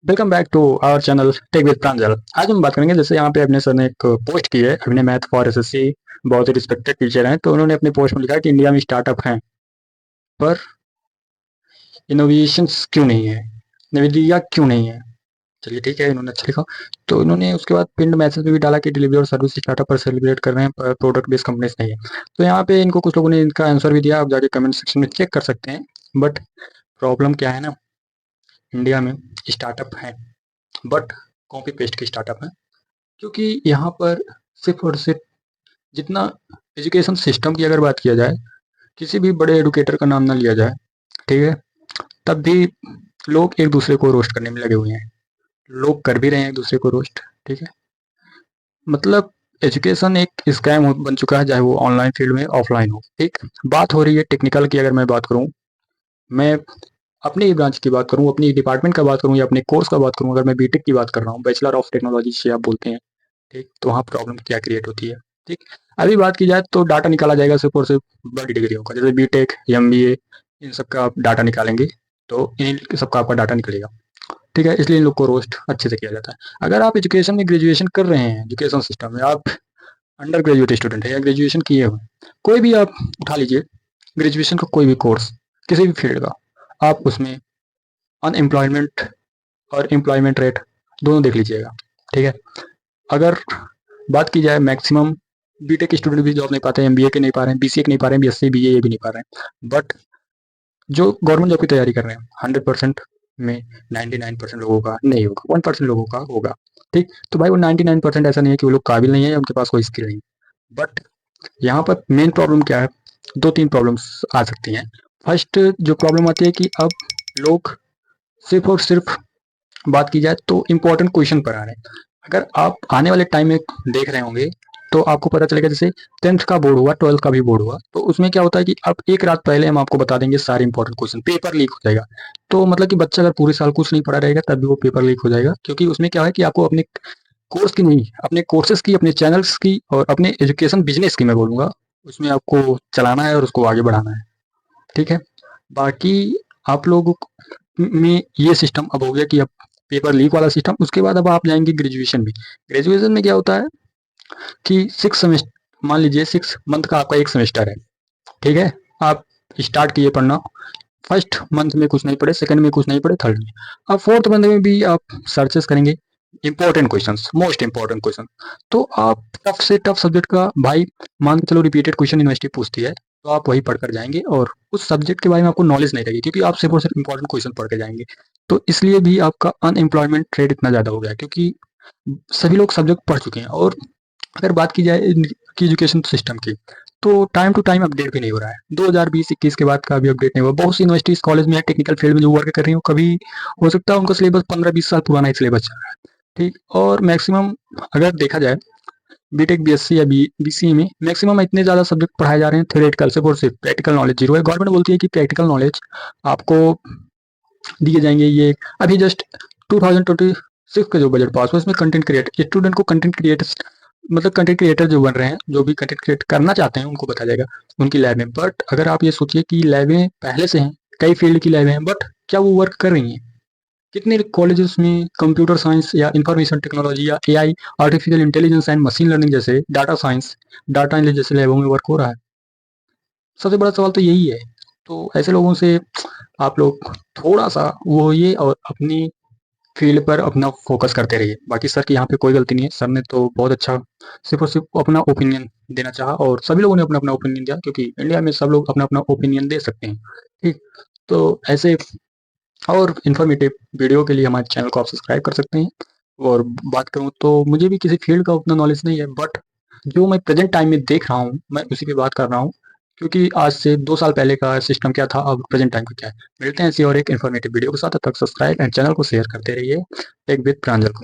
Welcome back to our channel Tech with Pranjal. आज हम बात करेंगे, जैसे यहाँ पे अपने सर ने एक पोस्ट की है, अभिनय मैथ फॉर एसएससी, बहुत ही रिस्पेक्टेड टीचर हैं। तो उन्होंने अपने पोस्ट में लिखा है कि इंडिया में स्टार्टअप हैं पर इनोवेशंस क्यों नहीं है, नवीदिया क्यों नहीं है। चलिए ठीक है, इन्होंने अच्छा लिखा। तो इन्होंने उसके बाद पिंड मैसेज में भी डाला कि डिलीवरी और सर्विस स्टार्टअप पर सेलिब्रेट कर रहे हैं पर प्रोडक्ट बेस्ड कंपनीज नहीं है। तो यहाँ पे इनको कुछ लोगों ने इनका आंसर भी दिया, आप जाके कमेंट सेक्शन में चेक कर सकते हैं। बट प्रॉब्लम क्या है ना, इंडिया में स्टार्टअप हैं बट कॉपी पेस्ट के स्टार्टअप हैं, क्योंकि यहाँ पर सिर्फ और सिर्फ जितना एजुकेशन सिस्टम की अगर बात किया जाए, किसी भी बड़े एडुकेटर का नाम ना लिया जाए, ठीक है, तब भी लोग एक दूसरे को रोस्ट करने में लगे हुए हैं। लोग कर भी रहे हैं एक दूसरे को रोस्ट, ठीक है। मतलब एजुकेशन एक स्कैम बन चुका है, चाहे वो ऑनलाइन फील्ड में ऑफलाइन हो। ठीक, बात हो रही है टेक्निकल की। अगर मैं बात करूँ, मैं अपनी ब्रांच की बात करूँ, अपनी डिपार्टमेंट का बात करूँ या अपने कोर्स का बात करूँ, अगर मैं बीटेक की बात कर रहा हूँ, बैचलर ऑफ टेक्नोलॉजी से आप बोलते हैं, ठीक, तो वहाँ प्रॉब्लम क्या क्रिएट होती है। ठीक, अभी बात की जाए तो डाटा निकाला जाएगा सिर्फ और सिर्फ बड़ी डिग्रियों का, जैसे बीटेक, एमबीए, इन सब का आप डाटा निकालेंगे तो इन सबका आपका डाटा निकलेगा। ठीक है, इसलिए इन लोग को रोस्ट अच्छे से किया जाता है। अगर आप एजुकेशन में ग्रेजुएशन कर रहे हैं, एजुकेशन सिस्टम में आप अंडर ग्रेजुएट स्टूडेंट है या ग्रेजुएशन किए हुए, कोई भी आप उठा लीजिए ग्रेजुएशन का कोई भी कोर्स, किसी भी फील्ड का, आप उसमें अनएम्प्लॉयमेंट और एम्प्लॉयमेंट रेट दोनों देख लीजिएगा। ठीक है, अगर बात की जाए मैक्सिमम बीटेक स्टूडेंट भी जॉब नहीं पाते हैं, एमबीए के नहीं पा रहे हैं, बीसीए के नहीं पा रहे हैं, बीएससी बीए भी नहीं पा रहे हैं। बट जो गवर्नमेंट जॉब की तैयारी कर रहे हैं 100% में 99% लोगों का नहीं होगा, 1% लोगों का होगा। ठीक, तो भाई वो 99% ऐसा नहीं है कि वो लोग काबिल नहीं है या उनके पास कोई स्किल नहीं। बट यहाँ पर मेन प्रॉब्लम क्या है, दो तीन प्रॉब्लम्स आ सकती हैं। फर्स्ट जो प्रॉब्लम आती है कि अब लोग सिर्फ और सिर्फ बात की जाए तो इम्पोर्टेंट क्वेश्चन पर आ रहे हैं। अगर आप आने वाले टाइम में देख रहे होंगे तो आपको पता चलेगा, जैसे 10th का बोर्ड हुआ, 12th का भी बोर्ड हुआ, तो उसमें क्या होता है कि अब एक रात पहले हम आपको बता देंगे सारे इंपॉर्टेंट क्वेश्चन, पेपर लीक हो जाएगा। तो मतलब कि बच्चा अगर पूरे साल कुछ नहीं पढ़ा रहेगा तब भी वो पेपर लीक हो जाएगा, क्योंकि उसमें क्या है कि आपको अपने कोर्स की नहीं, अपने कोर्सेज की, अपने चैनल्स की और अपने एजुकेशन बिजनेस की मैं बोलूँगा, उसमें आपको चलाना है और उसको आगे बढ़ाना है। ठीक है, बाकी आप लोगों में ये सिस्टम अब हो गया कि अब पेपर लीक वाला सिस्टम। उसके बाद अब आप जाएंगे ग्रेजुएशन में। ग्रेजुएशन में क्या होता है कि 6 सेमेस्टर, मान लीजिए 6 मंथ का आपका एक सेमेस्टर है। ठीक है, आप स्टार्ट किए पढ़ना, फर्स्ट मंथ में कुछ नहीं पढ़े, सेकंड में कुछ नहीं पढ़े, थर्ड में, अब फोर्थ मंथ में भी आप सर्चेस करेंगे important questions, most important question. तो आप टफ से टफ सब्जेक्ट का, भाई मान के चलो रिपीटेड क्वेश्चन यूनिवर्सिटी पूछती है, तो आप वही पढ़कर जाएंगे और उस सब्जेक्ट के बारे में आपको नॉलेज नहीं रहेगी, क्योंकि आप सिर्फ और सिर्फ इंपॉर्टेंट क्वेश्चन पढ़ के जाएंगे। तो इसलिए भी आपका अनएम्प्लॉयमेंट रेट इतना ज़्यादा हो गया, क्योंकि सभी लोग सब्जेक्ट पढ़ चुके हैं। और अगर बात की जाए की एजुकेशन सिस्टम की, तो टाइम टू टाइम अपडेट भी नहीं हो रहा है। 2020-21 के बाद का भी अपडेट नहीं हुआ। बहुत सी यूनिवर्सिटीज कॉलेज में टेक्निकल फील्ड में जो वर्क कर रही हो, कभी हो सकता है उनका सिलेबस 15-20 साल पुराना ही सिलेबस चल रहा है। ठीक, और मैक्सिमम अगर देखा जाए बीटेक बीएससी या बीसीए में मैक्सिमम इतने ज़्यादा सब्जेक्ट पढ़ाए जा रहे हैं थ्योरेटिकल, सिर्फ और सिर्फ प्रैक्टिकल नॉलेज जीरो है। गवर्नमेंट बोलती है कि प्रैक्टिकल नॉलेज आपको दिए जाएंगे। ये अभी जस्ट 2026 का जो बजट पास हुआ, उसमें कंटेंट क्रिएटर स्टूडेंट को कंटेंट क्रिएटर, मतलब कंटेंट क्रिएटर जो बन रहे हैं, जो भी कंटेंट क्रिएट करना चाहते हैं, उनको बताया जाएगा उनकी लैब में। बट अगर आप ये सोचिए कि लैबें पहले से हैं, कई फील्ड की लैबें हैं, बट क्या वो वर्क कर रही हैं? कितने कॉलेजेस में कंप्यूटर साइंस या इंफॉर्मेशन टेक्नोलॉजी या AI, artificial intelligence and machine learning जैसे, डाटा साइंस, डाटा एनालिसिस जैसे लैबों में वर्क हो रहा है? सबसे बड़ा सवाल तो यही है। तो ऐसे लोगों से आप लोग थोड़ा सा वो होइए और अपनी फील्ड पर अपना फोकस करते रहिए। बाकी सर की यहाँ पे कोई गलती नहीं है, सर ने तो बहुत अच्छा सिर्फ और सिर्फ अपना ओपिनियन देना चाहा और सभी लोगों ने अपना अपना ओपिनियन दिया, क्योंकि इंडिया में सब लोग अपना अपना ओपिनियन दे सकते हैं। ठीक, तो ऐसे और इन्फॉर्मेटिव वीडियो के लिए हमारे चैनल को आप सब्सक्राइब कर सकते हैं। और बात करूँ तो मुझे भी किसी फील्ड का उतना नॉलेज नहीं है, बट जो मैं प्रेजेंट टाइम में देख रहा हूँ मैं उसी पे बात कर रहा हूँ, क्योंकि आज से 2 साल पहले का सिस्टम क्या था, अब प्रेजेंट टाइम का क्या है। मिलते हैं ऐसी और एक इन्फॉर्मेटिव वीडियो के साथ, तब तक सब्सक्राइब एंड चैनल को शेयर करते रहिए। टेक विद प्रांजल को।